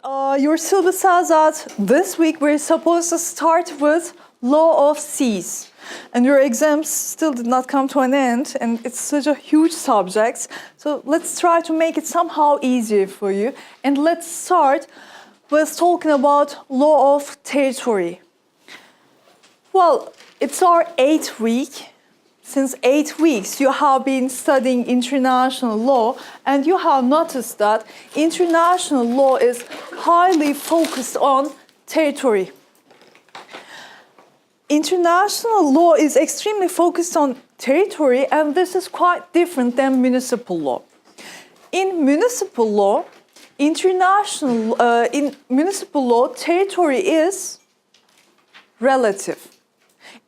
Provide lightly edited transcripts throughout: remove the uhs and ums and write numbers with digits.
Your syllabus says that this week we're supposed to start with law of seas. And your exams still did not come to an end, and it's such a huge subject. So let's try to make it somehow easier for you. And let's start with talking about law of territory. Well, it's our 8th week. Since 8 weeks, you have been studying international law, and you have noticed that international law is highly focused on territory. International law is extremely focused on territory, and this is quite different than municipal law. In municipal law, territory is relative.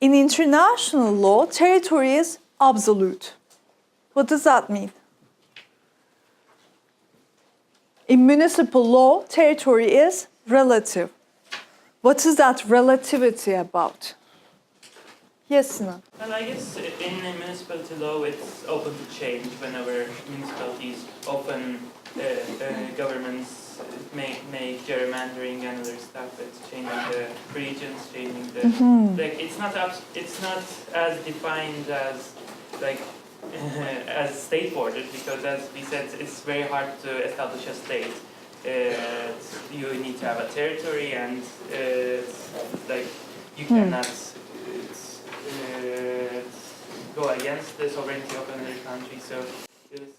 In international law, territory is absolute. What does that mean? In municipal law, territory is relative. What is that relativity about? Yes, Sinan. Well, I guess in municipality law, it's open to change whenever municipalities often governments make gerrymandering and other stuff. It's changing the regions, changing the like. It's not as defined as like as state borders, because as we said, it's very hard to establish a state. You need to have a territory, and like you cannot go against the sovereignty of another country. So.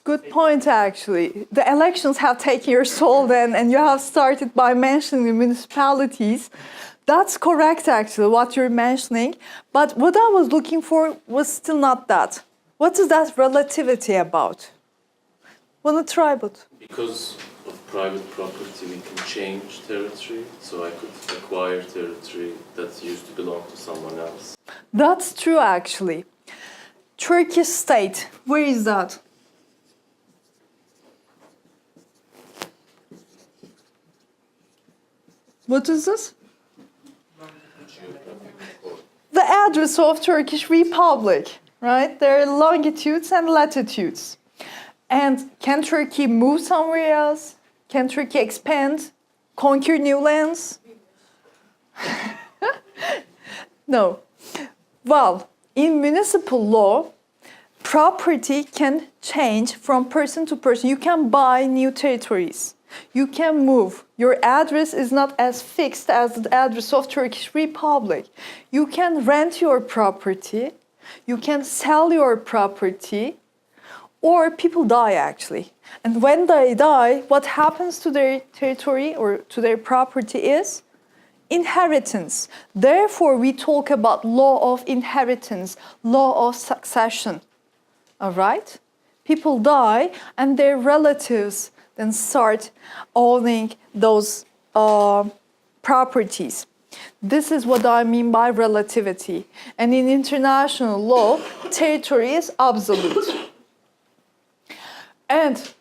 Good point, actually. The elections have taken your soul then, and you have started by mentioning the municipalities. That's correct, actually, what you're mentioning. But what I was looking for was still not that. What is that relativity about? Wanna try, but? Because of private property, we can change territory. So I could acquire territory that used to belong to someone else. That's true, actually. Turkish state, where is that? What is this? The address of Turkish Republic, right? There are longitudes and latitudes. And can Turkey move somewhere else? Can Turkey expand, conquer new lands? No. Well, in municipal law, property can change from person to person. You can buy new territories. You can move. Your address is not as fixed as the address of Turkish Republic. You can rent your property. You can sell your property. Or people die, actually. And when they die, what happens to their territory or to their property is inheritance. Therefore, we talk about law of inheritance, law of succession. All right? People die, and their relatives then start owning those properties. This is what I mean by relativity. And in international law, territory is absolute. And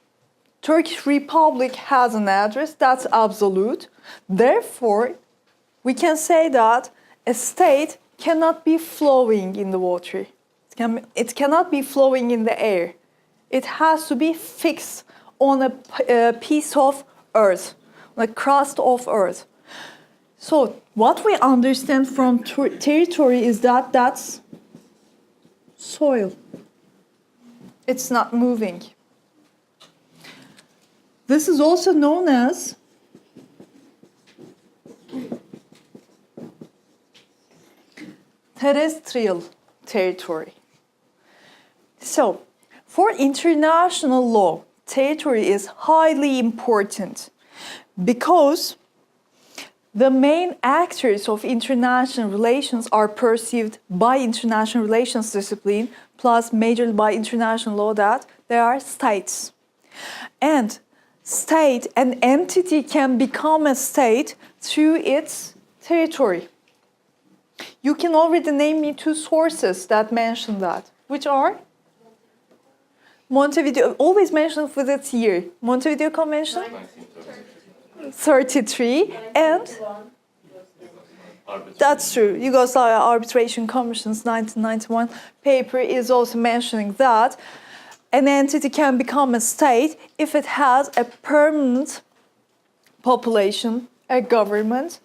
Turkish Republic has an address that's absolute. Therefore, we can say that a state cannot be flowing in the water. It cannot be flowing in the air. It has to be fixed on a piece of earth, on a crust of earth. So what we understand from territory is that that's soil. It's not moving. This is also known as terrestrial territory. So, for international law, territory is highly important because the main actors of international relations are perceived by international relations discipline, plus majorly by international law, that they are states. And an entity can become a state through its territory. You can already name me 2 sources that mention that, which are Montevideo, always mentioned with its year. Montevideo Convention? 1933. And? That's true. Yugoslavia Arbitration Commission's 1991 paper is also mentioning that an entity can become a state if it has a permanent population, a government,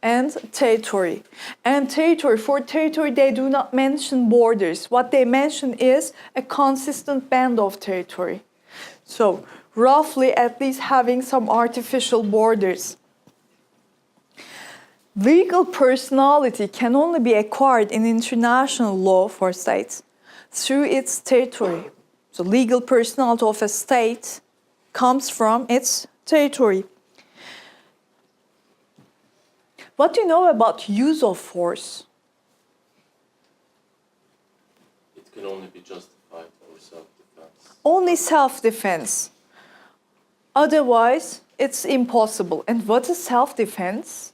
and territory. And territory, for territory, they do not mention borders. What they mention is a consistent band of territory. So, roughly at least having some artificial borders. Legal personality can only be acquired in international law for states through its territory. So, legal personality of a state comes from its territory. What do you know about use of force? It can only be justified for self-defense. Only self-defense. Otherwise, it's impossible. And what is self-defense?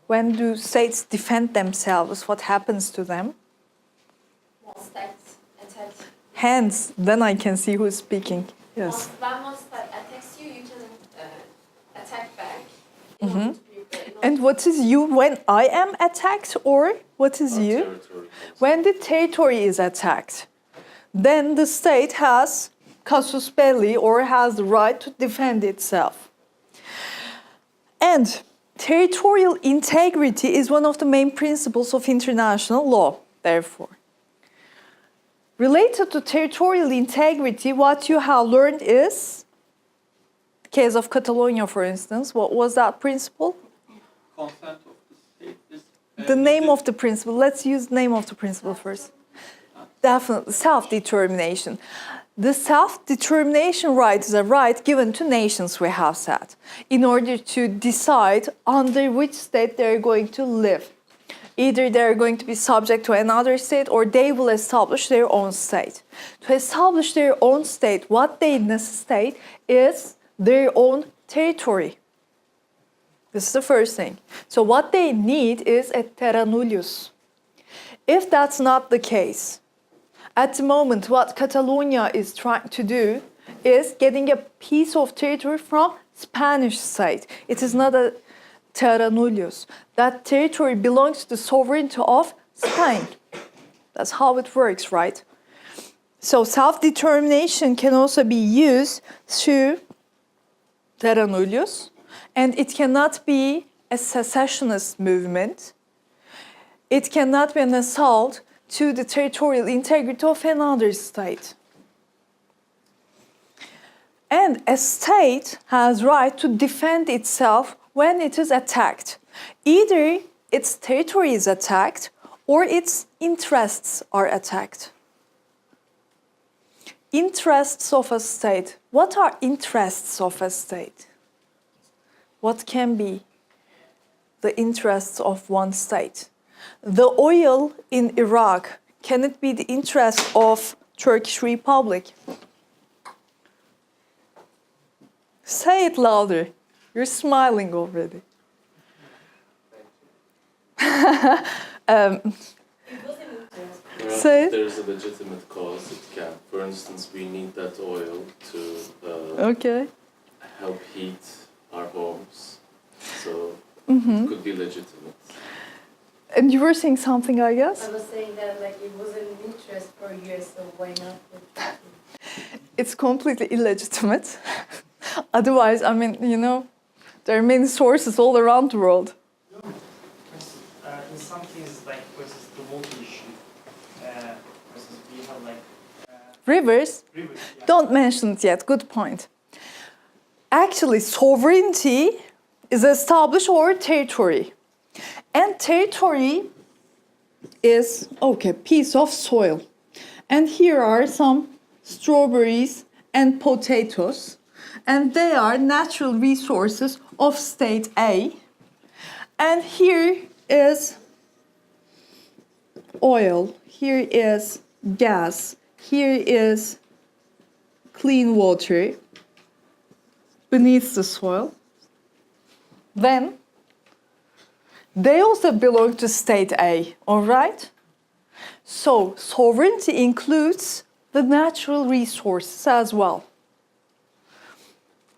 When do states defend themselves? What happens to them? States attack. Hands. Then I can see who's speaking. Yes. When one state attacks you, you can attack back. In order to be- And what is you when I am attacked, or what is Our you? territory comes- When the territory is attacked, then the state has casus belli, or has the right to defend itself. And territorial integrity is one of the main principles of international law, therefore. Related to territorial integrity, what you have learned is, the case of Catalonia, for instance, what was that principle? Consent of the state is The name of the principle. Let's use the name of the principle first. Definitely, self-determination. The self-determination right is a right given to nations, we have said, in order to decide under which state they're going to live. Either they're going to be subject to another state or they will establish their own state. To establish their own state, what they necessitate is their own territory. This is the first thing. So what they need is a terra nullius. If that's not the case, at the moment what Catalonia is trying to do is getting a piece of territory from Spanish state. It is not a terra nullius. That territory belongs to the sovereignty of Spain. That's how it works, right? So self-determination can also be used through terra nullius. And it cannot be a secessionist movement. It cannot be an assault to the territorial integrity of another state. And a state has right to defend itself when it is attacked. Either its territory is attacked or its interests are attacked. Interests of a state. What are interests of a state? What can be the interests of one state? The oil in Iraq, can it be the interest of Turkish Republic? Say it louder. You're smiling already. Perhaps Say- if there's a legitimate cause, it can. For instance, we need that oil to Okay. help heat our homes. So Mm-hmm. it could be legitimate. And you were saying something, I guess? I was saying that like it was an interest for you, so why not? It's completely illegitimate. Otherwise, I mean, you know, there are many sources all around the world. in some cases, like versus the water issue, versus we have like Rivers, rivers. Yeah. don't mention it yet, good point. Actually, sovereignty is established over territory. And territory is, okay, piece of soil. And here are some strawberries and potatoes. And they are natural resources of state A. And here is oil, here is gas, here is clean water beneath the soil. Then they also belong to state A, all right? So sovereignty includes the natural resources as well.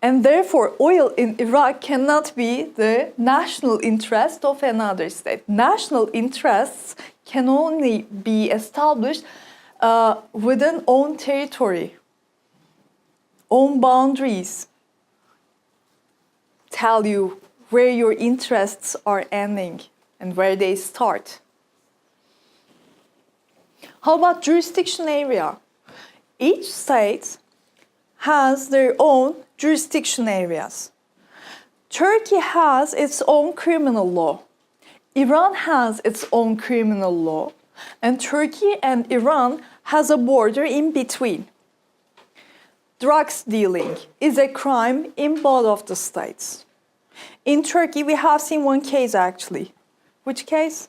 And therefore, oil in Iraq cannot be the national interest of another state. National interests can only be established within own territory, own boundaries. tell you where your interests are ending and where they start. How about jurisdiction area? Each state has their own jurisdiction areas. Turkey has its own criminal law. Iran has its own criminal law. And Turkey and Iran has a border in between. Drugs dealing is a crime in both of the states. In Turkey, we have seen one case actually. Which case?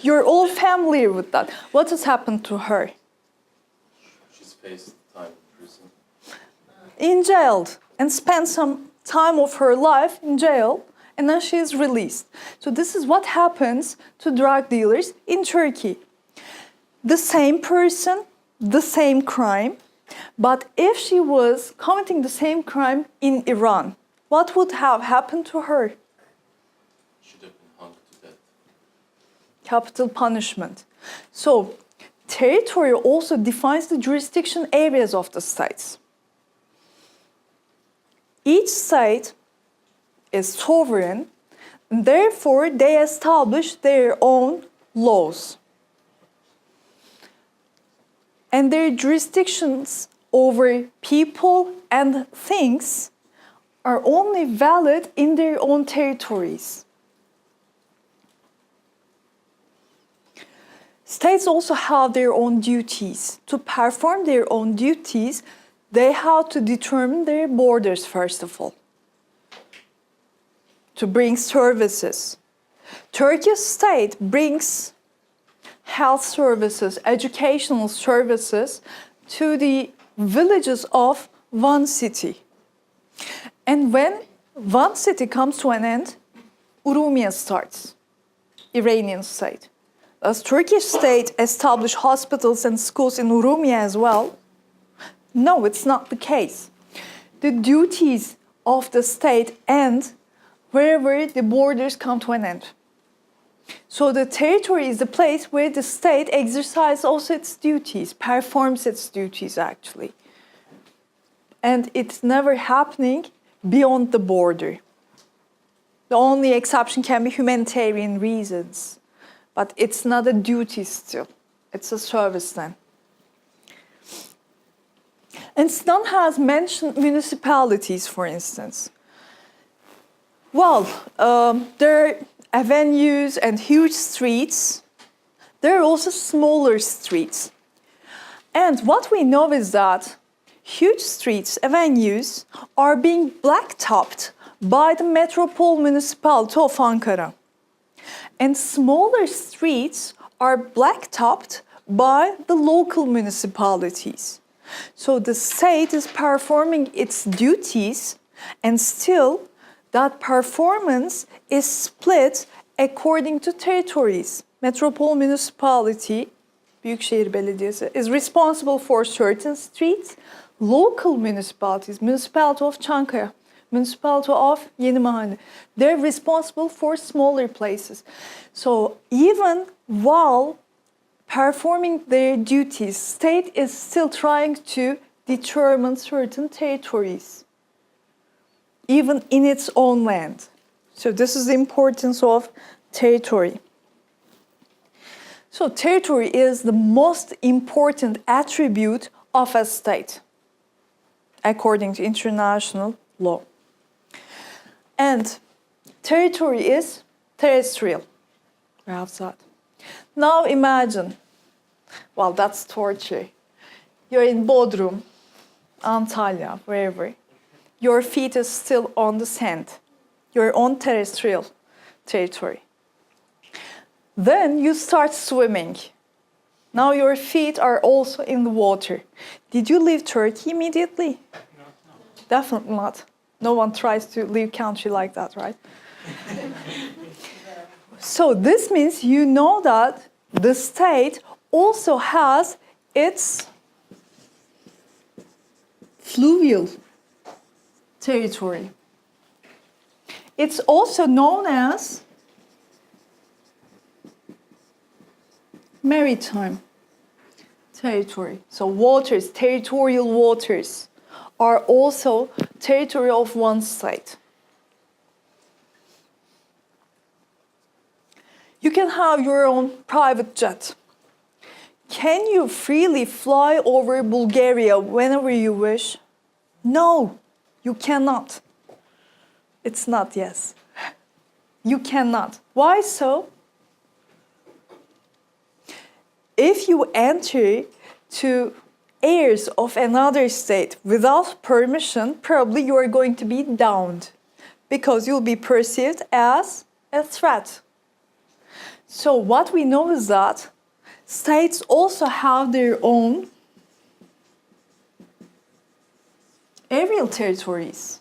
You're all familiar with that. What has happened to her? She's faced time in prison. In jail, and spent some time of her life in jail, and then she is released. So this is what happens to drug dealers in Turkey. The same person, the same crime, but if she was committing the same crime in Iran, what would have happened to her? Should have been hung to death. Capital punishment. So territory also defines the jurisdiction areas of the states. Each state is sovereign, and therefore they establish their own laws. And their jurisdictions over people and things are only valid in their own territories. States also have their own duties. To perform their own duties, they have to determine their borders first of all, to bring services. Turkey's state brings health services, educational services to the villages of one city. And when one city comes to an end, Urumia starts, Iranian state. Does Turkish state establish hospitals and schools in Urumia as well? No, it's not the case. The duties of the state end wherever the borders come to an end. So the territory is the place where the state exercises also its duties, performs its duties actually. And it's never happening beyond the border. The only exception can be humanitarian reasons, but it's not a duty still. It's a service then. And Sinan has mentioned municipalities, for instance. Well, there are avenues and huge streets. There are also smaller streets. And what we know is that huge streets, avenues, are being blacktopped by the Metropole Municipality of Ankara. And smaller streets are blacktopped by the local municipalities. So the state is performing its duties, and still that performance is split according to territories. Metropole Municipality, Büyükşehir Belediyesi, is responsible for certain streets. Local municipalities, Municipality of Çankaya, Municipality of Yeni Mahalle, they're responsible for smaller places. So even while performing their duties, state is still trying to determine certain territories, even in its own land. So this is the importance of territory. So territory is the most important attribute of a state, according to international law. And territory is terrestrial. We have that. Now imagine, well, that's torture. You're in Bodrum, Antalya, wherever. Your feet is still on the sand. You're on terrestrial territory. Then you start swimming. Now your feet are also in the water. Did you leave Turkey immediately? No. Definitely not. No one tries to leave country like that, right? So this means you know that the state also has its fluvial territory. It's also known as maritime territory. So waters, territorial waters are also territory of one state. You can have your own private jet. Can you freely fly over Bulgaria whenever you wish? No, you cannot. It's not yes. You cannot. Why so? If you enter to airs of another state without permission, probably you are going to be downed because you'll be perceived as a threat. So what we know is that states also have their own aerial territories.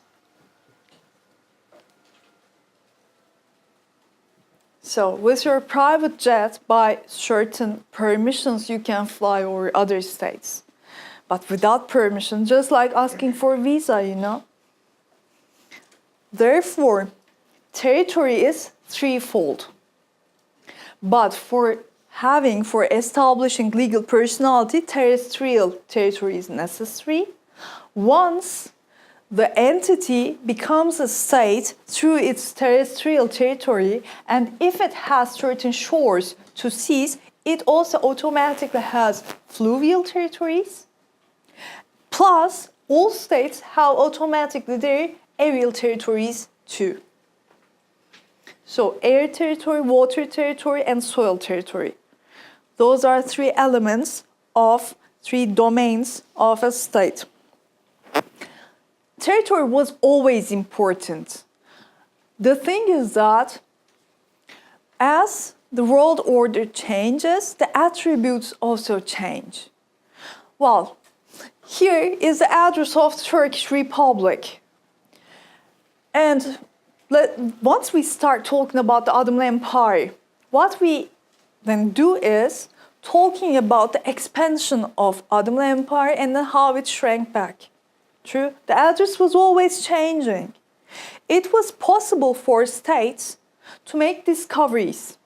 So with your private jet, by certain permissions, you can fly over other states. But without permission, just like asking for a visa, you know. Therefore, territory is threefold. But for establishing legal personality, terrestrial territory is necessary. Once the entity becomes a state through its terrestrial territory, and if it has certain shores to seas, it also automatically has fluvial territories. Plus, all states have automatically their aerial territories too. So air territory, water territory, and soil territory. Those are three elements of three domains of a state. Territory was always important. The thing is that as the world order changes, the attributes also change. Well, here is the address of the Turkish Republic. And once we start talking about the Ottoman Empire, what we then do is talking about the expansion of Ottoman Empire and then how it shrank back. True, the address was always changing. It was possible for states to make discoveries.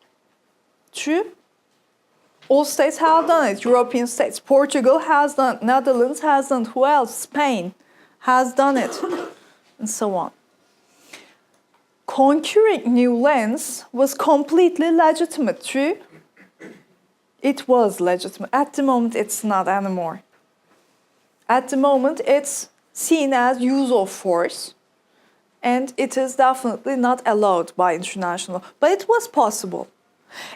True, all states have done it. European states, Portugal has done it, Netherlands has done it, who else? Spain has done it, and so on. Conquering new lands was completely legitimate, true? It was legitimate. At the moment, it's not anymore. At the moment, it's seen as use of force, and it is definitely not allowed by international law. But it was possible.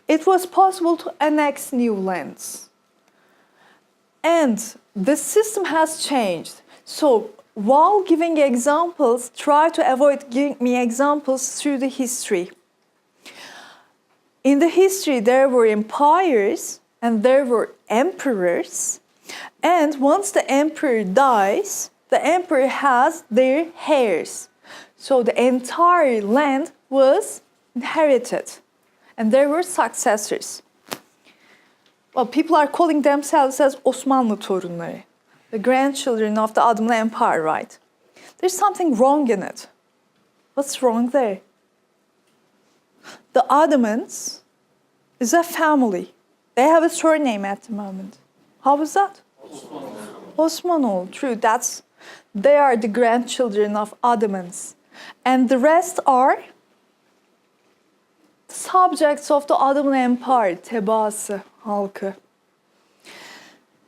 It was possible to annex new lands. And the system has changed. So while giving examples, try to avoid giving me examples through the history. In the history, there were empires and there were emperors. And once the emperor dies, the emperor has their heirs. So the entire land was inherited. And there were successors. Well, people are calling themselves as Osmanlı torunları, the grandchildren of the Ottoman Empire, right? There's something wrong in it. What's wrong there? The Ottomans is a family. They have a surname at the moment. How was that? Osmanlı, true. They are the grandchildren of Ottomans. And the rest are subjects of the Ottoman Empire, tebaası, halkı.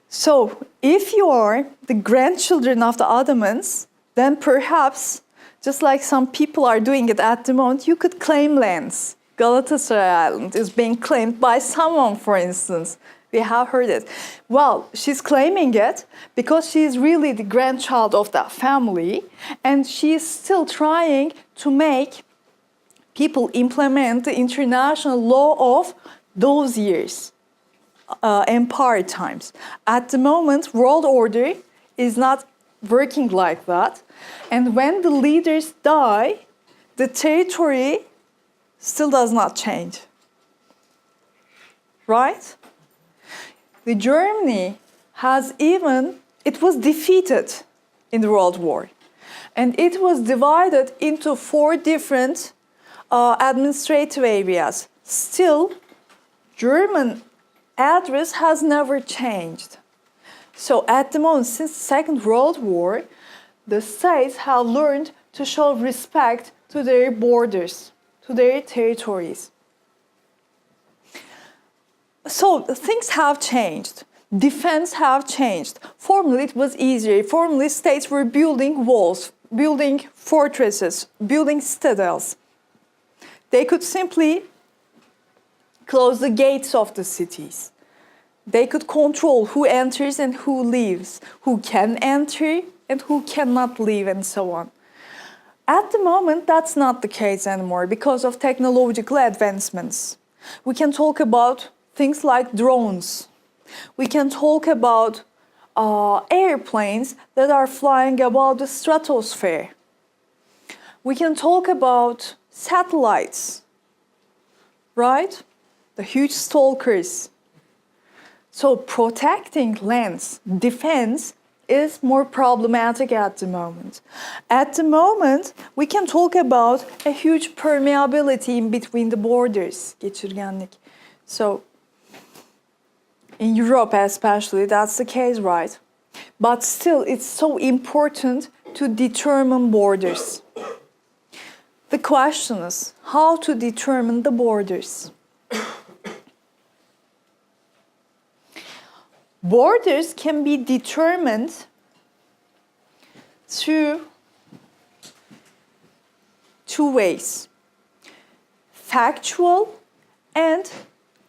So, if you are the grandchildren of the Ottomans, then perhaps, just like some people are doing it at the moment, you could claim lands. Galatasaray Island is being claimed by someone, for instance. We have heard it. Well, she's claiming it because she is really the grandchild of that family, and she is still trying to make people implement the international law of those years, empire times. At the moment, world order is not working like that. And when the leaders die, the territory still does not change. Right? The Germany it was defeated in the World War. And it was divided into 4 different administrative areas. Still, German address has never changed. So at the moment, since the Second World War, the states have learned to show respect to their borders, to their territories. So things have changed. Defense have changed. Formerly it was easier. Formerly states were building walls, building fortresses, building citadels. They could simply close the gates of the cities. They could control who enters and who leaves, who can enter and who cannot leave, and so on. At the moment, that's not the case anymore because of technological advancements. We can talk about things like drones. We can talk about airplanes that are flying above the stratosphere. We can talk about satellites, right? The huge stalkers. So protecting lands, defense, is more problematic at the moment. At the moment, we can talk about a huge permeability in between the borders, geçirgenlik. So, in Europe especially, that's the case, right? But still, it's so important to determine borders. The question is, how to determine the borders? Borders can be determined through two ways: factual and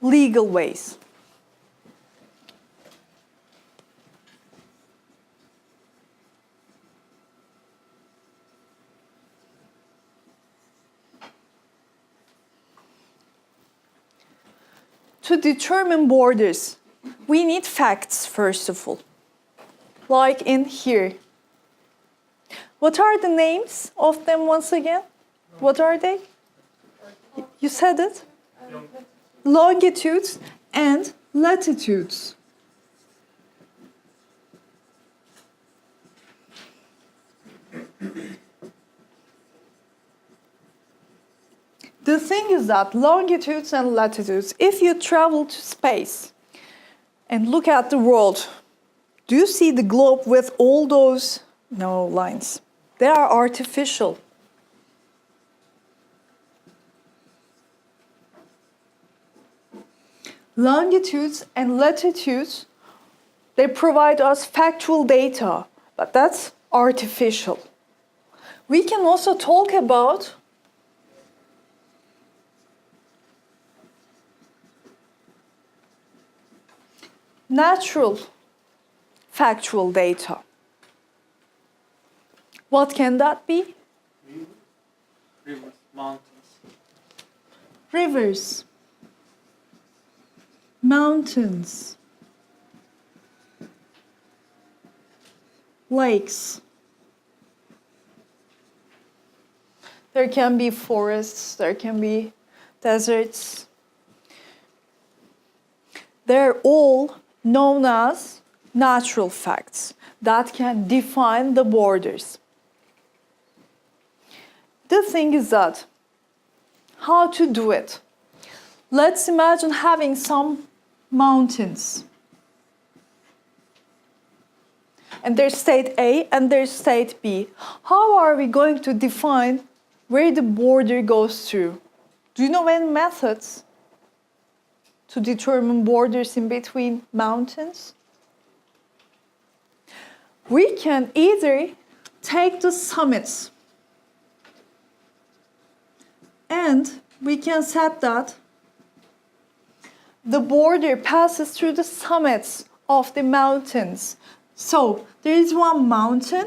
legal ways. To determine borders, we need facts, first of all. Like in here. What are the names of them once again? What are they? You said it? Longitudes and latitudes. The thing is that longitudes and latitudes, if you travel to space and look at the world, do you see the globe with all those lines? They are artificial. Longitudes and latitudes, they provide us factual data, but that's artificial. We can also talk about natural factual data. What can that be? Rivers, mountains. Rivers, mountains, lakes. There can be forests, there can be deserts. They're all known as natural facts that can define the borders. The thing is that, how to do it? Let's imagine having some mountains. And there's state A and there's state B. How are we going to define where the border goes through? Do you know any methods to determine borders in between mountains? We can either take the summits and we can set that the border passes through the summits of the mountains. So there is one mountain.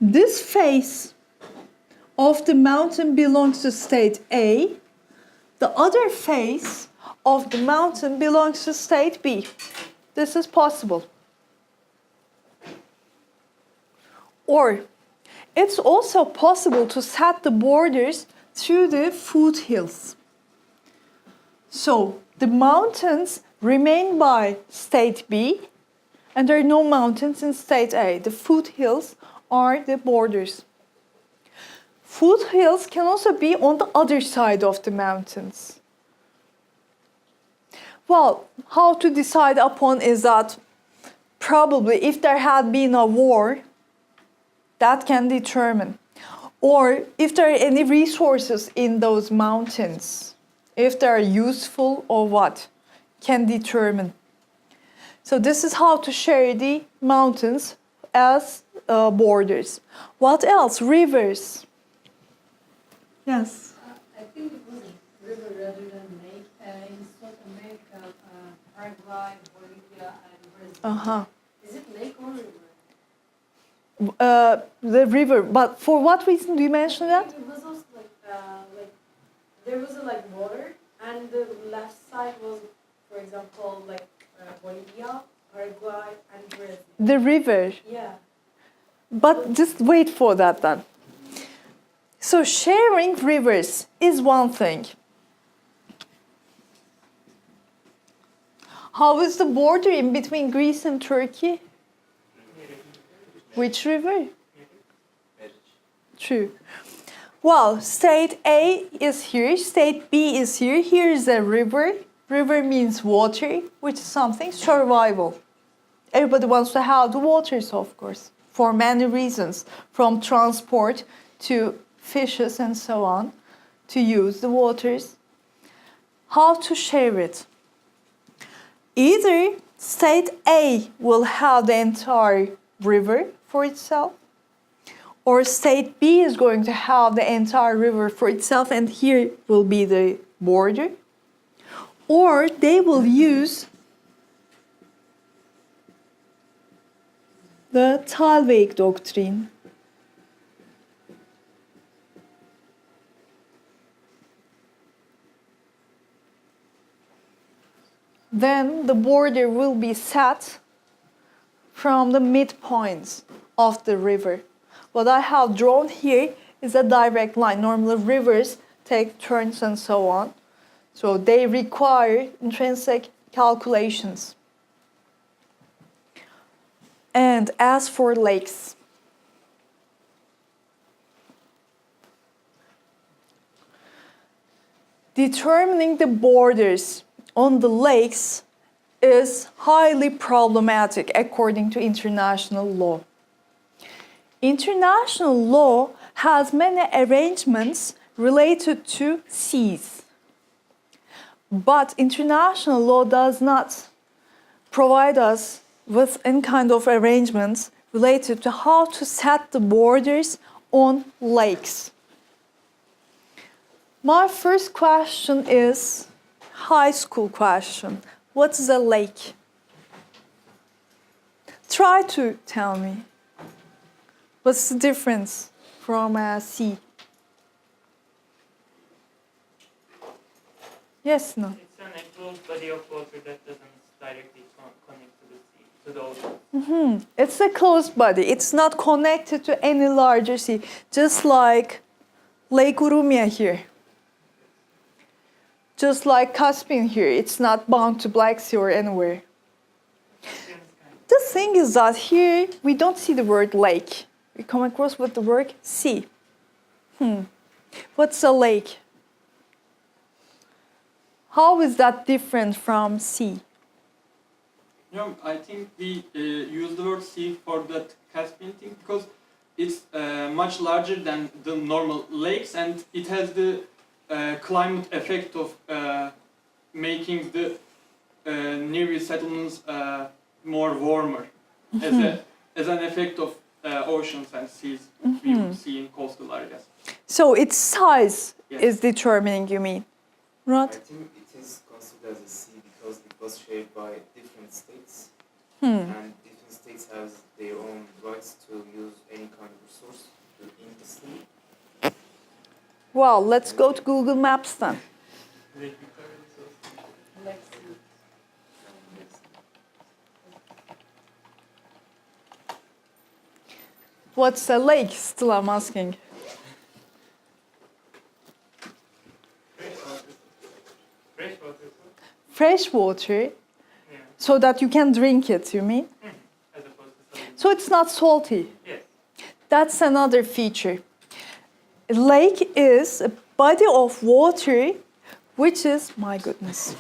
This face of the mountain belongs to state A. The other face of the mountain belongs to state B. This is possible. Or it's also possible to set the borders through the foothills. So the mountains remain by state B and there are no mountains in state A. The foothills are the borders. Foothills can also be on the other side of the mountains. Well, how to decide upon is that probably if there had been a war, that can determine. Or if there are any resources in those mountains, if they are useful or what, can determine. So this is how to share the mountains as borders. What else? Rivers. Yes. I think it was a river rather than lake. In South America, Paraguay, Bolivia, and Brazil. Uh-huh. Is it lake or river? The river. But for what reason do you mention that? It was also like there was water, and the left side was, for example, Bolivia, Paraguay, and Brazil. The river. Yeah. But just wait for that then. So sharing rivers is one thing. How is the border in between Greece and Turkey? Which river? True. Well, state A is here, state B is here. Here is a river. River means water, which is something survival. Everybody wants to have the waters, of course, for many reasons, from transport to fishes and so on, to use the waters. How to share it? Either state A will have the entire river for itself, or state B is going to have the entire river for itself, and here will be the border, or they will use the Thalweg doctrine. Then the border will be set from the midpoints of the river. What I have drawn here is a direct line. Normally rivers take turns and so on. So they require intrinsic calculations. And as for lakes, determining the borders on the lakes is highly problematic according to international law. International law has many arrangements related to seas. But international law does not provide us with any kind of arrangements related to how to set the borders on lakes. My first question is high school question. What is a lake? Try to tell me. What's the difference from a sea? Yes, no? It's an enclosed body of water that doesn't directly connect to the sea, to the ocean. It's a closed body. It's not connected to any larger sea, just like Lake Urumia here. Just like Caspian here, it's not bound to Black Sea or anywhere. The thing is that here we don't see the word lake. We come across with the word sea. What's a lake? How is that different from sea? I think we use the word sea for that Caspian thing because it's much larger than the normal lakes, and it has the climate effect of making the nearby settlements more warmer as an effect of oceans and seas we would see in coastal areas. So its size Yes. is determining, you mean? I Right? think it is considered as a sea because it was shared by different states, Hmm. and different states have their own rights to use any kind of resource in the sea. Well, let's go to Google Maps then. Let's see. What's a lake? Still I'm asking. Freshwater, Fresh water, yeah, so that you can drink it, you mean? as opposed to salty. So it's not salty. Yes. That's another feature. A lake is a body of water which is, my goodness.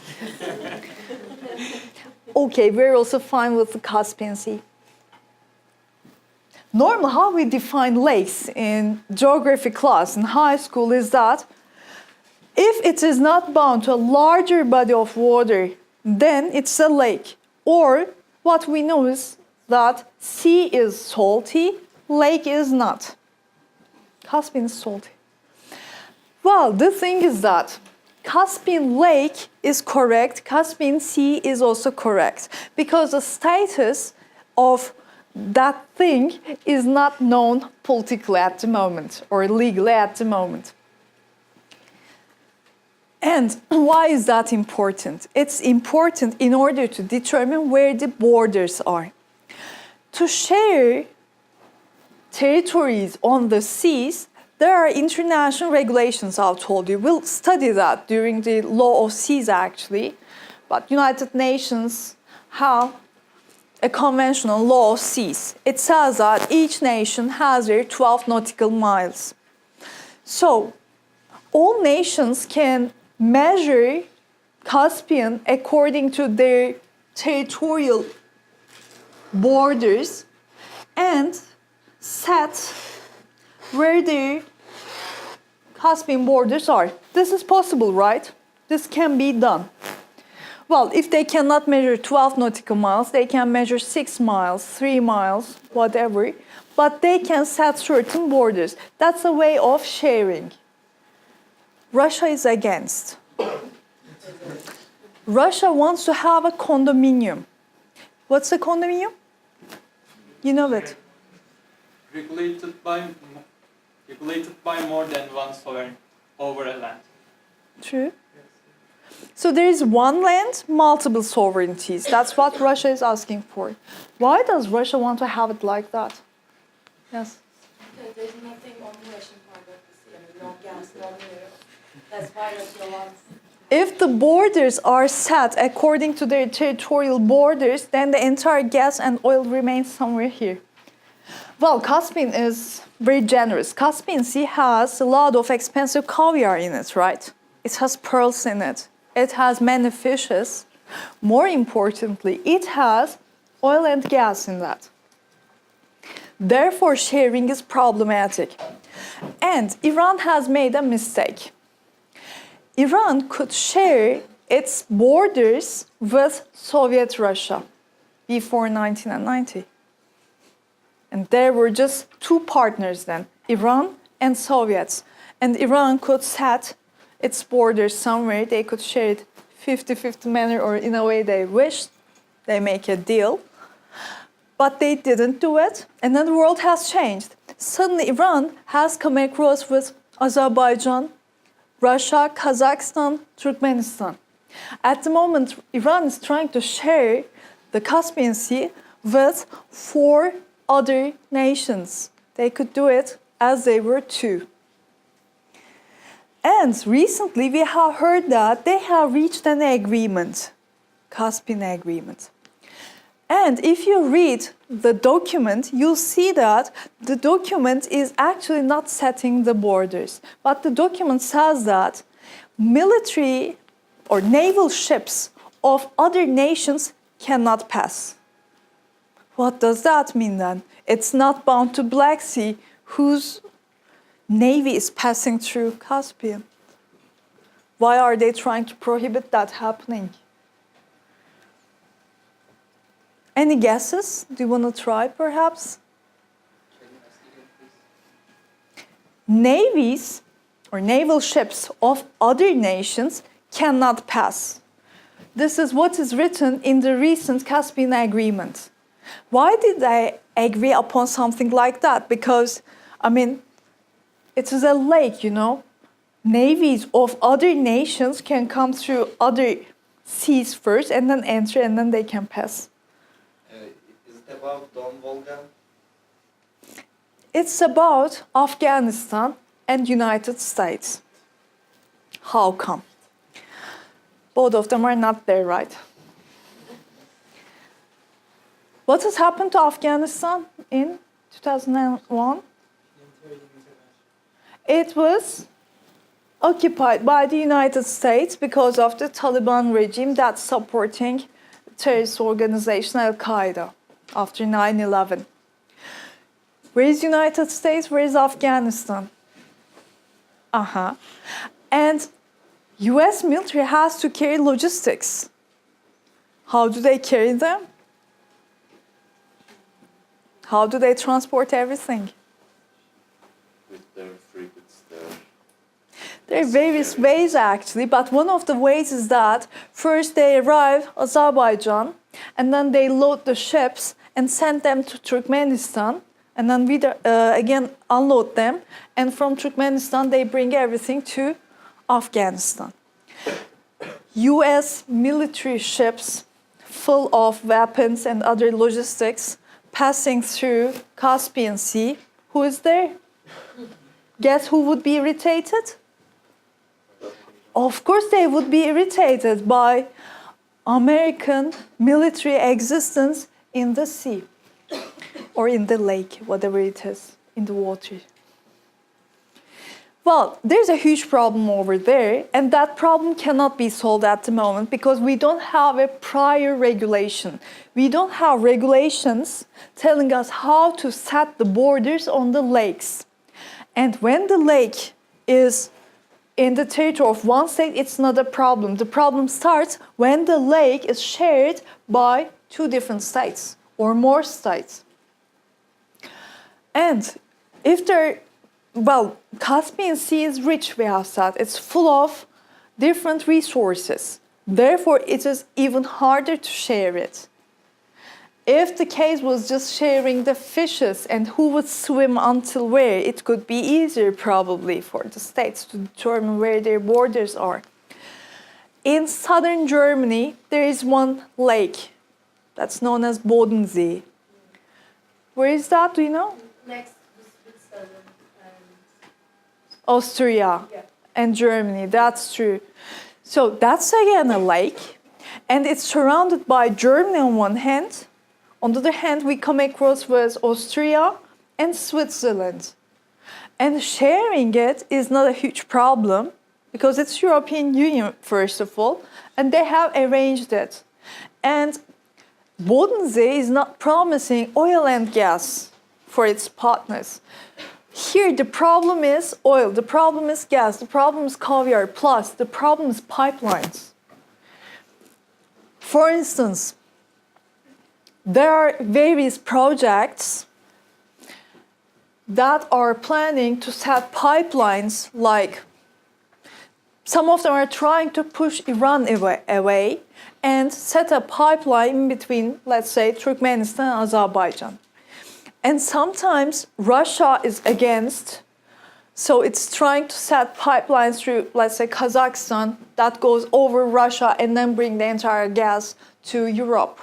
Okay, we're also fine with the Caspian Sea. Normal, how we define lakes in geography class in high school is that if it is not bound to a larger body of water, then it's a lake. Or what we know is that sea is salty, lake is not. Caspian is salty. Well, the thing is that Caspian Lake is correct, Caspian Sea is also correct, because the status of that thing is not known politically at the moment or legally at the moment. And why is that important? It's important in order to determine where the borders are. To share territories on the seas, there are international regulations, I've told you. We'll study that during the law of seas, actually. But United Nations have a conventional law of seas. It says that each nation has their 12 nautical miles. So, all nations can measure Caspian according to their territorial borders and set where their Caspian borders are. This is possible, right? This can be done. Well, if they cannot measure 12 nautical miles, they can measure 6 miles, 3 miles, whatever, but they can set certain borders. That's a way of sharing. Russia is against. Russia wants to have a condominium. What's a condominium? You know it. Regulated by more than one sovereign over a land. True. So there is one land, multiple sovereignties. That's what Russia is asking for. Why does Russia want to have it like that? Yes. Because there's nothing on the Russian part of the sea. I mean, no gas, no oil. That's why Russia wants. If the borders are set according to their territorial borders, then the entire gas and oil remains somewhere here. Well, Caspian is very generous. Caspian Sea has a lot of expensive caviar in it, right? It has pearls in it. It has many fishes. More importantly, it has oil and gas in that. Therefore, sharing is problematic. And Iran has made a mistake. Iran could share its borders with Soviet Russia before 1990. And there were just two partners then, Iran and Soviets. And Iran could set its borders somewhere. They could share it 50-50 manner or in a way they wished. They make a deal. But they didn't do it. And then the world has changed. Suddenly Iran has come across with Azerbaijan, Russia, Kazakhstan, Turkmenistan. At the moment, Iran is trying to share the Caspian Sea with 4 other nations. They could do it as they were 2. And recently we have heard that they have reached an agreement, Caspian Agreement. And if you read the document, you'll see that the document is actually not setting the borders. But the document says that military or naval ships of other nations cannot pass. What does that mean then? It's not bound to Black Sea, whose navy is passing through Caspian. Why are they trying to prohibit that happening? Any guesses? Do you want to try perhaps? Navies or naval ships of other nations cannot pass. This is what is written in the recent Caspian Agreement. Why did they agree upon something like that? Because, it is a lake, you know. Navies of other nations can come through other seas first and then enter and then they can pass. Is it about Don Volga? It's about Afghanistan and United States. How come? Both of them are not there, right? What has happened to Afghanistan in 2001? It was occupied by the United States because of the Taliban regime that's supporting terrorist organization Al-Qaeda after 9/11. Where is United States? Where is Afghanistan? And US military has to carry logistics. How do they carry them? How do they transport everything? With their frigates there. There are various ways actually, but one of the ways is that first they arrive Azerbaijan and then they load the ships and send them to Turkmenistan, and then we again unload them, and from Turkmenistan they bring everything to Afghanistan. US military ships full of weapons and other logistics passing through Caspian Sea. Who is there? Guess who would be irritated? Of course they would be irritated by American military existence in the sea or in the lake, whatever it is, in the water. Well, there's a huge problem over there, and that problem cannot be solved at the moment because we don't have a prior regulation. We don't have regulations telling us how to set the borders on the lakes. And when the lake is in the territory of one state, it's not a problem. The problem starts when the lake is shared by two different states or more states. And if Caspian Sea is rich, we have said. It's full of different resources. Therefore, it is even harder to share it. If the case was just sharing the fishes and who would swim until where, it could be easier probably for the states to determine where their borders are. In southern Germany, there is one lake that's known as Bodensee. Where is that, do you know? Next to Switzerland and Austria yeah. and Germany, that's true. So that's again a lake, and it's surrounded by Germany on one hand. On the other hand, we come across with Austria and Switzerland. And sharing it is not a huge problem because it's European Union, first of all, and they have arranged it. And Bodensee is not promising oil and gas for its partners. Here, the problem is oil, the problem is gas, the problem is caviar, plus the problem is pipelines. For instance, there are various projects that are planning to set pipelines, like some of them are trying to push Iran away and set a pipeline in between, let's say, Turkmenistan and Azerbaijan. And sometimes Russia is against, so it's trying to set pipelines through, let's say, Kazakhstan that goes over Russia and then bring the entire gas to Europe.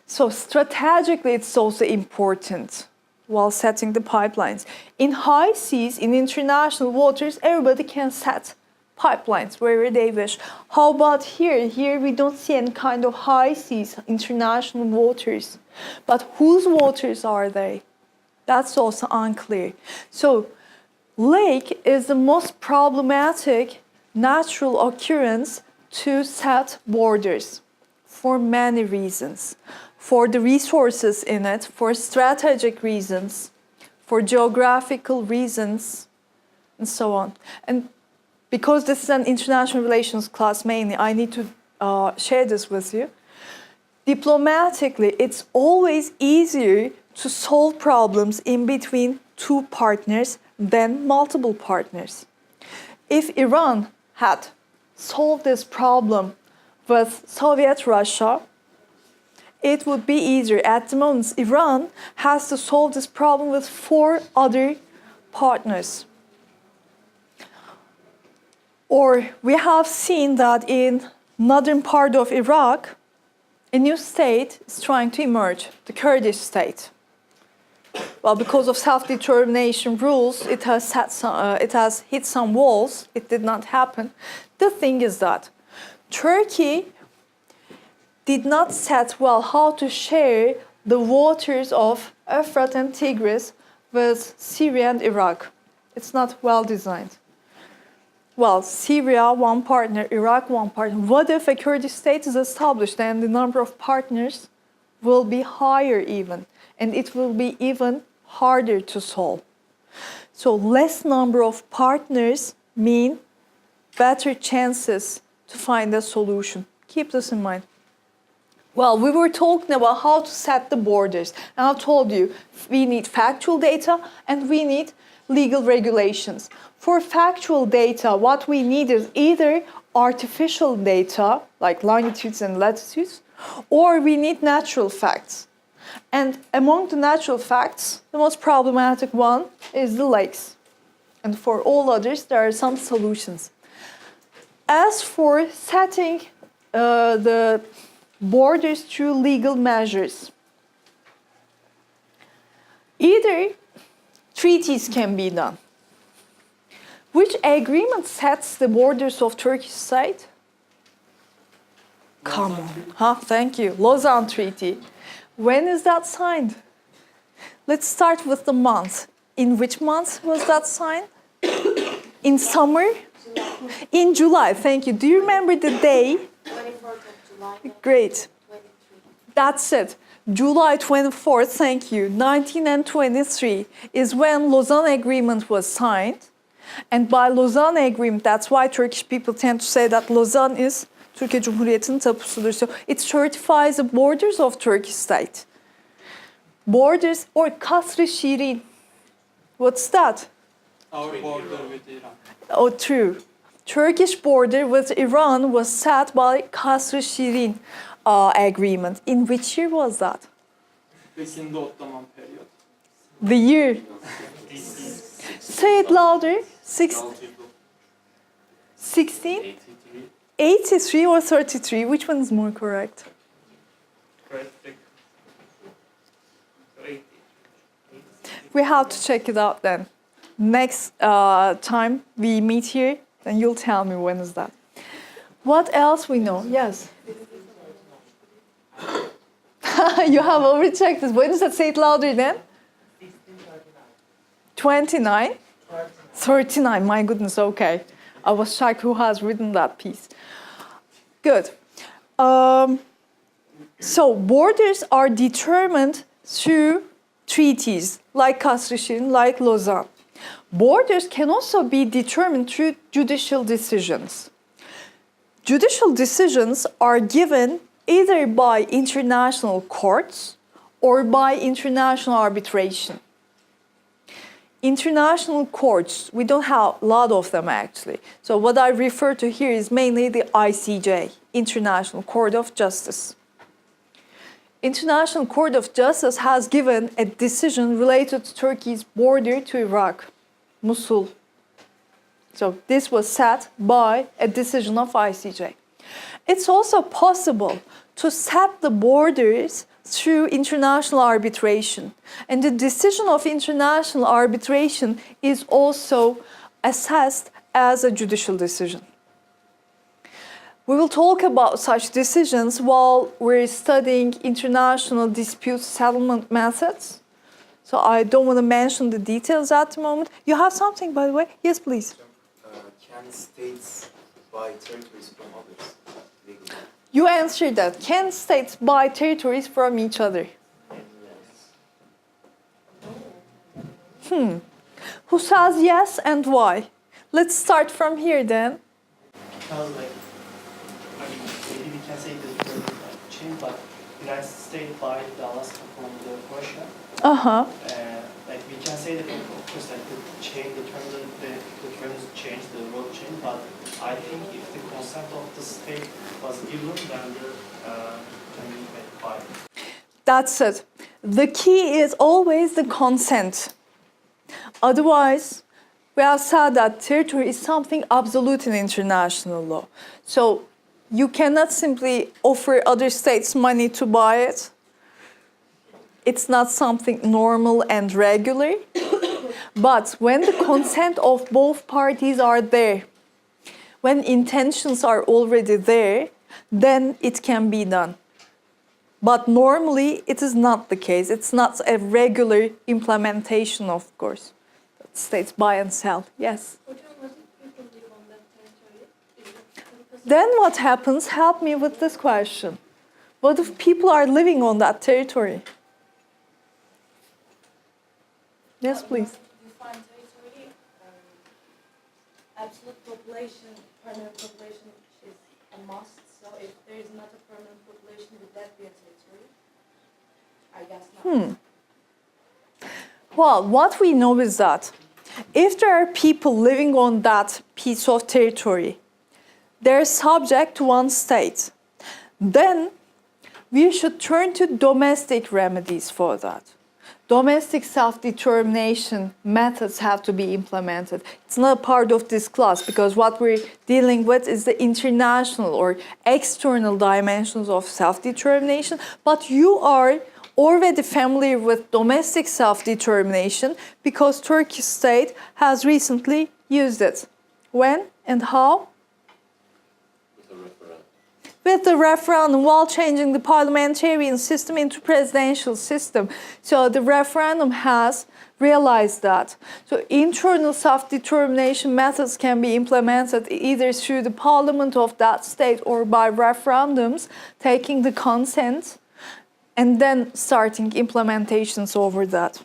So strategically, it's also important while setting the pipelines. In high seas, in international waters, everybody can set pipelines wherever they wish. How about here? Here we don't see any kind of high seas, international waters. But whose waters are they? That's also unclear. So lake is the most problematic natural occurrence to set borders for many reasons. For the resources in it, for strategic reasons, for geographical reasons, and so on. And because this is an international relations class mainly, I need to share this with you. Diplomatically, it's always easier to solve problems in between two partners than multiple partners. If Iran had solved this problem with Soviet Russia, it would be easier. At the moment, Iran has to solve this problem with 4 other partners. Or we have seen that in northern part of Iraq, a new state is trying to emerge, the Kurdish state. Well, because of self-determination rules, it has hit some walls. It did not happen. The thing is that Turkey did not set well how to share the waters of Euphrates and Tigris with Syria and Iraq. It's not well designed. Well, Syria, one partner, Iraq, one partner. What if a Kurdish state is established and the number of partners will be higher even? And it will be even harder to solve. So less number of partners mean better chances to find a solution. Keep this in mind. Well, we were talking about how to set the borders. And I told you, we need factual data and we need legal regulations. For factual data, what we need is either artificial data, like longitudes and latitudes, or we need natural facts. And among the natural facts, the most problematic one is the lakes. And for all others, there are some solutions. As for setting the borders through legal measures, either treaties can be done. Which agreement sets the borders of Turkish state? Come on, thank you. Lausanne Treaty. When is that signed? Let's start with the month. In which month was that signed? In summer? In July, thank you. Do you remember the day? 24th of July. Great. 23. That's it. July 24th, thank you, 1923 is when Lausanne Agreement was signed. And by Lausanne Agreement, that's why Turkish people tend to say that Lausanne is Türkiye Cumhuriyeti'nin tapusudur. So it certifies the borders of Turkish state. Borders or Kasr-ı Şirin. What's that? Our border with Iran. Oh, true. Turkish border with Iran was set by Kasr-ı Şirin agreement. In which year was that? Within the Ottoman period. The year. Say it louder. 16? 83 or 33? Which one is more correct? Correct. So 80. We have to check it out then. Next time we meet here, then you'll tell me when is that. What else we know? Yes. You have already checked this. When is that? Say it louder then. 29? 39, my goodness, okay. I was shocked who has written that piece. Good. So borders are determined through treaties like Kasr-ı Şirin, like Lausanne. Borders can also be determined through judicial decisions. Judicial decisions are given either by international courts or by international arbitration. International courts, we don't have a lot of them actually. So what I refer to here is mainly the ICJ, International Court of Justice. International Court of Justice has given a decision related to Turkey's border to Iraq, Mosul. So this was set by a decision of ICJ. It's also possible to set the borders through international arbitration. And the decision of international arbitration is also assessed as a judicial decision. We will talk about such decisions while we're studying international dispute settlement methods. So I don't want to mention the details at the moment. You have something, by the way? Yes, please. Can states buy territories from others legally? You answered that. Can states buy territories from each other? Who says yes and why? Let's start from here then. Because maybe we can say this very change, but United States buy the Alaska from the Russia. We can say that of course the chain, the terms change, the road change, but I think if the consent of the state was given, then the can be made by. That's it. The key is always the consent. Otherwise, we have said that territory is something absolute in international law. So you cannot simply offer other states money to buy it. It's not something normal and regular. But when the consent of both parties are there, when intentions are already there, then it can be done. But normally it is not the case. It's not a regular implementation, of course. States buy and sell. Yes. Then what happens? Help me with this question. What if people are living on that territory? Yes, please. Define territory. Absolute population, permanent population is a must. So if there is not a permanent population, would that be a territory? I guess not. Well, what we know is that if there are people living on that piece of territory, they're subject to one state, then we should turn to domestic remedies for that. Domestic self-determination methods have to be implemented. It's not part of this class because what we're dealing with is the international or external dimensions of self-determination, but you are already familiar with domestic self-determination because Turkish state has recently used it. When and how? With a referendum. With the referendum, while changing the parliamentarian system into presidential system. So the referendum has realized that. So internal self-determination methods can be implemented either through the parliament of that state or by referendums, taking the consent and then starting implementations over that.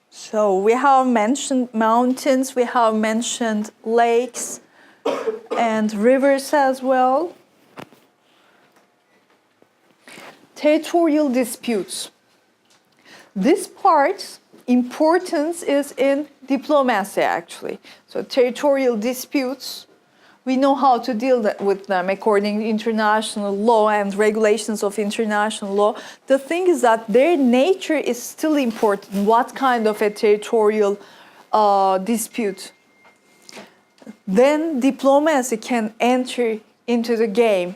So we have mentioned mountains, we have mentioned lakes and rivers as well. Territorial disputes. This part's importance is in diplomacy actually. So territorial disputes, we know how to deal with them according to international law and regulations of international law. The thing is that their nature is still important. What kind of a territorial dispute? Then diplomacy can enter into the game.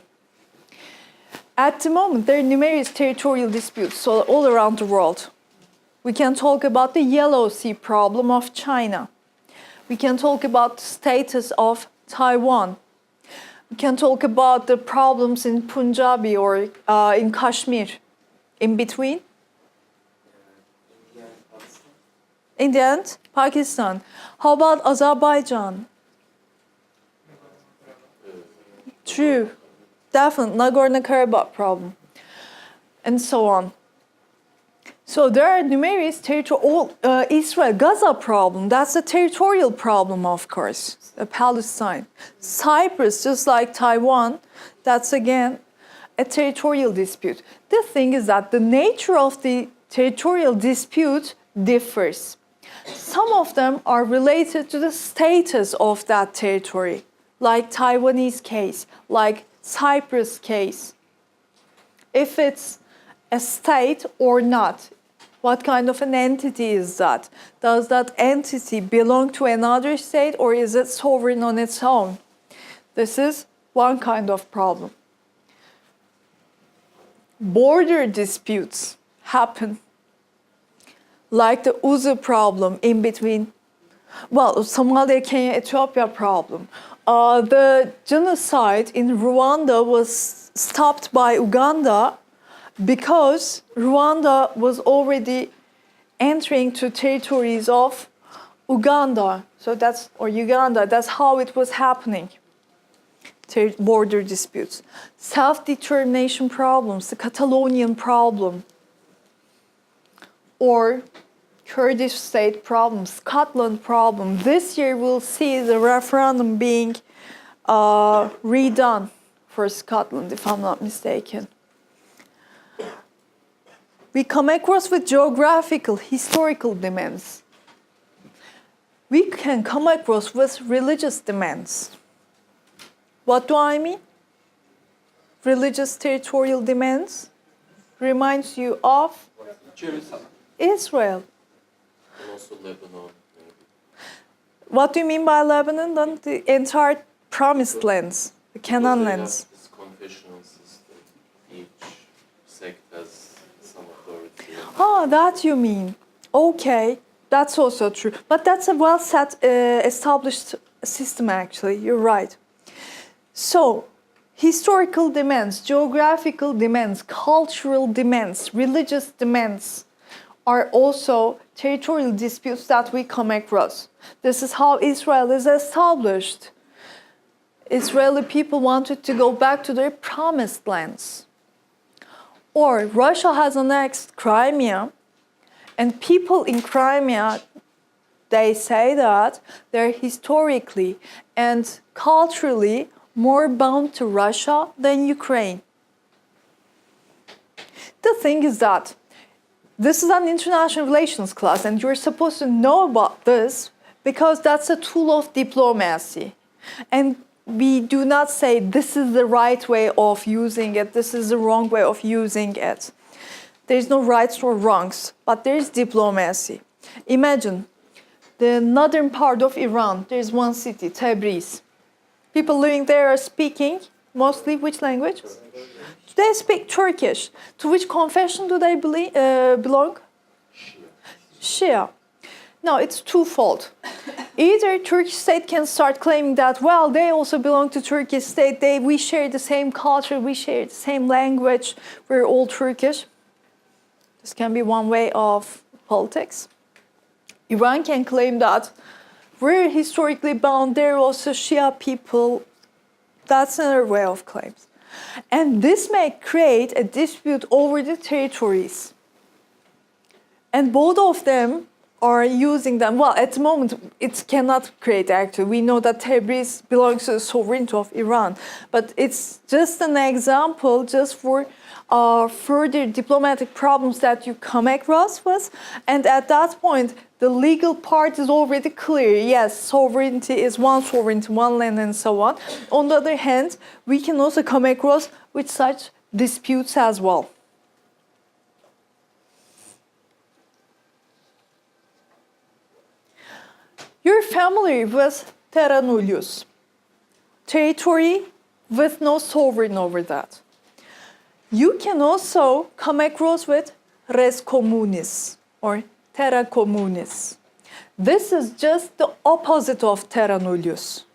At the moment, there are numerous territorial disputes so all around the world. We can talk about the Yellow Sea problem of China. We can talk about the status of Taiwan. We can talk about the problems in Punjabi or in Kashmir. In between? India and India and Pakistan. Pakistan. How about Azerbaijan? True. Definitely. Nagorno-Karabakh problem. And so on. So there are numerous Israel, Gaza problem, that's a territorial problem, of course, Palestine. Cyprus, just like Taiwan, that's again a territorial dispute. The thing is that the nature of the territorial dispute differs. Some of them are related to the status of that territory, like Taiwanese case, like Cyprus case. If it's a state or not. What kind of an entity is that? Does that entity belong to another state or is it sovereign on its own? This is one kind of problem. Border disputes happen, like the Uzu problem in between, well, Somalia, Kenya, Ethiopia problem. The genocide in Rwanda was stopped by Uganda because Rwanda was already entering to territories of Uganda. So that's, or Uganda, that's how it was happening. Border disputes. Self-determination problems, the Catalonian problem, or Kurdish state problem, Scotland problem. This year we'll see the referendum being redone for Scotland, if I'm not mistaken. We come across with geographical, historical demands. We can come across with religious demands. What do I mean? Religious territorial demands reminds you of Jerusalem. Israel. And also Lebanon, maybe. What do you mean by Lebanon? Then the entire promised lands, the Canaan Because they lands. have this confessional system. Each sect has some authority. Ah, that you mean. Okay, that's also true. But that's a well-set, established system actually, you're right. So, historical demands, geographical demands, cultural demands, religious demands are also territorial disputes that we come across. This is how Israel is established. Israeli people wanted to go back to their promised lands. Or Russia has annexed Crimea, and people in Crimea, they say that they're historically and culturally more bound to Russia than Ukraine. The thing is that this is an international relations class, and you're supposed to know about this because that's a tool of diplomacy. And we do not say this is the right way of using it, this is the wrong way of using it. There's no rights or wrongs, but there's diplomacy. Imagine the northern part of Iran, there's one city, Tabriz. People living there are speaking mostly which language? They speak Turkish. To which confession do they belong? Shia. No, it's twofold. Either Turkish state can start claiming that, well, they also belong to Turkish state, we share the same culture, we share the same language, we're all Turkish. This can be one way of politics. Iran can claim that we're historically bound, they're also Shia people. That's another way of claims. And this may create a dispute over the territories. And both of them are using them. Well, at the moment, it cannot create actually. We know that Tabriz belongs to the sovereignty of Iran. But it's just an example just for further diplomatic problems that you come across with. And at that point, the legal part is already clear. Yes, sovereignty is one sovereignty, one land, and so on. On the other hand, we can also come across with such disputes as well. You're familiar with terra nullius, territory with no sovereign over that. You can also come across with res communis or terra communis. This is just the opposite of terra nullius.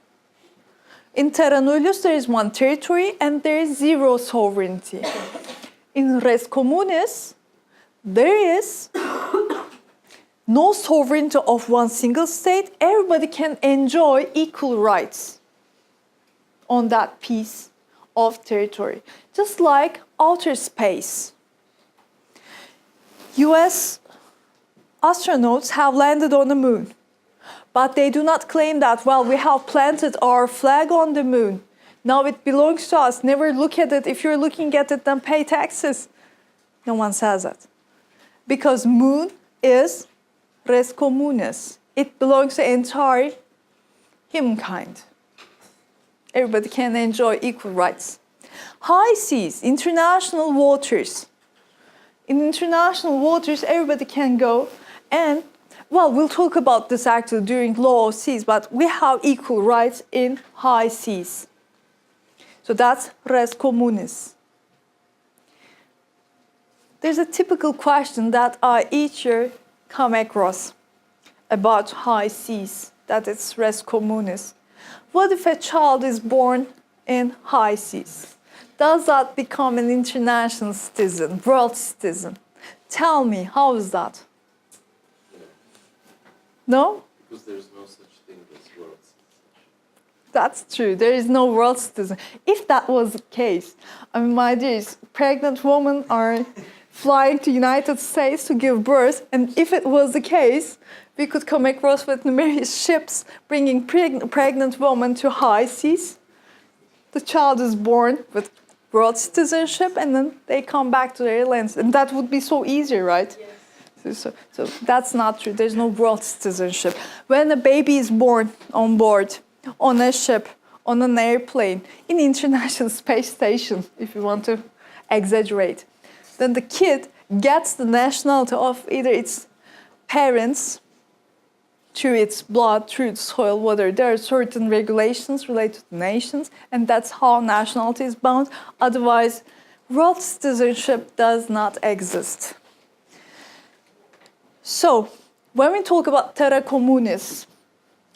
In terra nullius, there is one territory and there is zero sovereignty. In res communis, there is no sovereignty of one single state. Everybody can enjoy equal rights on that piece of territory. Just like outer space. US astronauts have landed on the moon, but they do not claim that, well, we have planted our flag on the moon. Now it belongs to us. Never look at it. If you're looking at it, then pay taxes. No one says that. Because moon is res communis. It belongs to entire humankind. Everybody can enjoy equal rights. High seas, international waters. In international waters, everybody can go and, well, we'll talk about this actually during law of seas, but we have equal rights in high seas. So that's res communis. There's a typical question that I each year come across about high seas, that it's res communis. What if a child is born in high seas? Does that become an international citizen, world citizen? Tell me, how is that? No? Because there's no such thing as world citizenship. That's true. There is no world citizen. If that was the case, I mean, my dears, pregnant women are flying to United States to give birth, and if it was the case, we could come across with numerous ships bringing pregnant women to high seas. The child is born with world citizenship, and then they come back to their lands, and that would be so easy, right? Yes. So that's not true. There's no world citizenship. When a baby is born on board, on a ship, on an airplane, in the International Space Station, if you want to exaggerate, then the kid gets the nationality of either its parents, through its blood, through its soil, water. There are certain regulations related to nations, and that's how nationality is bound. Otherwise, world citizenship does not exist. So, when we talk about terra communis,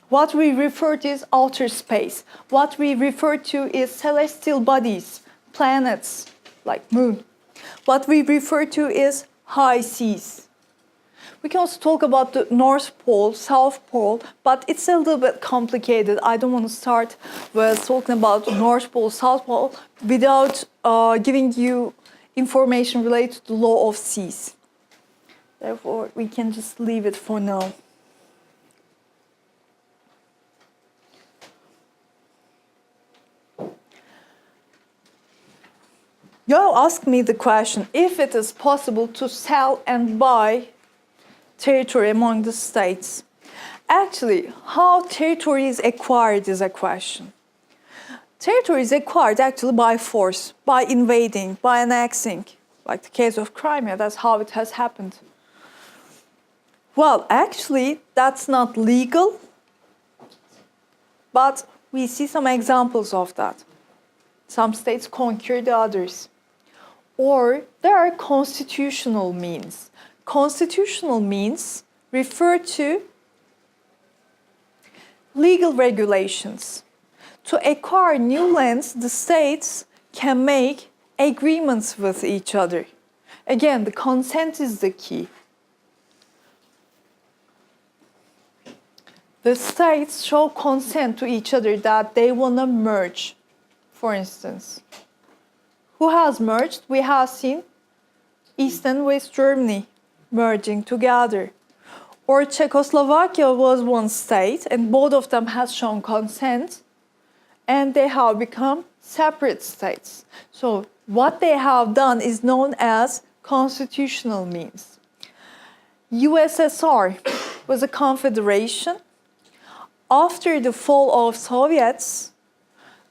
what we refer to is outer space. What we refer to is celestial bodies, planets, like moon. What we refer to is high seas. We can also talk about the North Pole, South Pole, but it's a little bit complicated. I don't want to start with talking about North Pole, South Pole without giving you information related to the law of seas. Therefore, we can just leave it for now. You asked me the question, if it is possible to sell and buy territory among the states. Actually, how territory is acquired is a question. Territory is acquired actually by force, by invading, by annexing. Like the case of Crimea, that's how it has happened. Well, actually, that's not legal, but we see some examples of that. Some states conquer the others. Or there are constitutional means. Constitutional means refer to legal regulations. To acquire new lands, the states can make agreements with each other. Again, the consent is the key. The states show consent to each other that they want to merge, for instance. Who has merged? We have seen East and West Germany merging together. Or Czechoslovakia was one state, and both of them have shown consent, and they have become separate states. So what they have done is known as constitutional means. USSR was a confederation. After the fall of Soviets,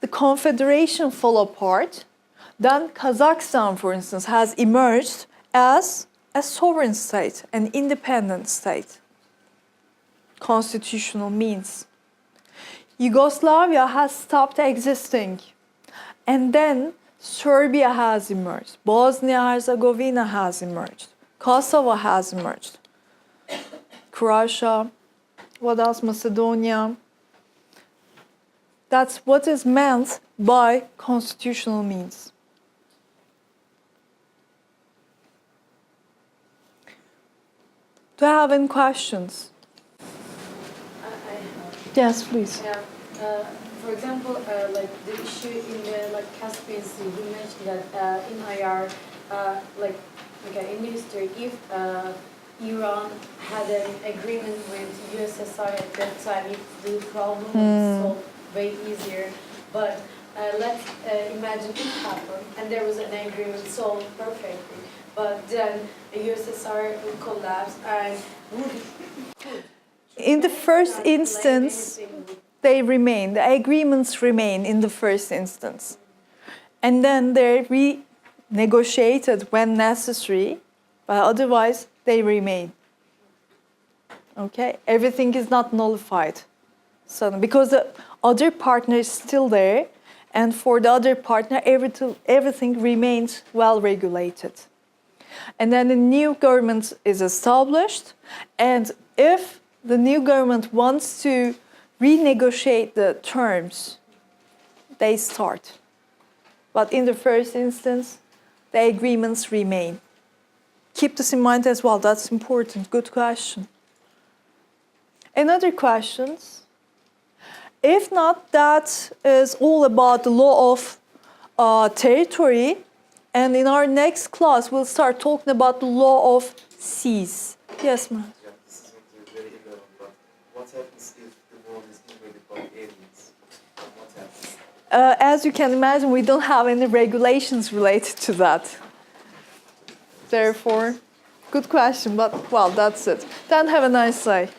the confederation fell apart. Then Kazakhstan, for instance, has emerged as a sovereign state, an independent state. Constitutional means. Yugoslavia has stopped existing. And then Serbia has emerged. Bosnia-Herzegovina has emerged. Kosovo has emerged. Croatia, what else? Macedonia. That's what is meant by constitutional means. Do you have any questions? I have. Yes, please. Yeah. For example, like the issue in the Caspian Sea, you mentioned that in IR, in ministry, if Iran had an agreement with USSR at that time, if the problem was solved way easier. But let's imagine it happened and there was an agreement solved perfectly. But then the USSR would collapse and would. In the first instance, they remain, the agreements remain in the first instance. And then they're renegotiated when necessary, but otherwise they remain. Okay? Everything is not nullified. So, because the other partner is still there, and for the other partner, everything remains well regulated. And then the new government is established, and if the new government wants to renegotiate the terms, they start. But in the first instance, the agreements remain. Keep this in mind as well, that's important. Good question. Any other questions? If not, that is all about the law of territory. And in our next class, we'll start talking about the law of seas. Yes, ma'am. Yeah, this is not very irrelevant, but what happens if the world is invaded by aliens? What happens? As you can imagine, we don't have any regulations related to that. Therefore, good question, but well, that's it. Then have a nice day.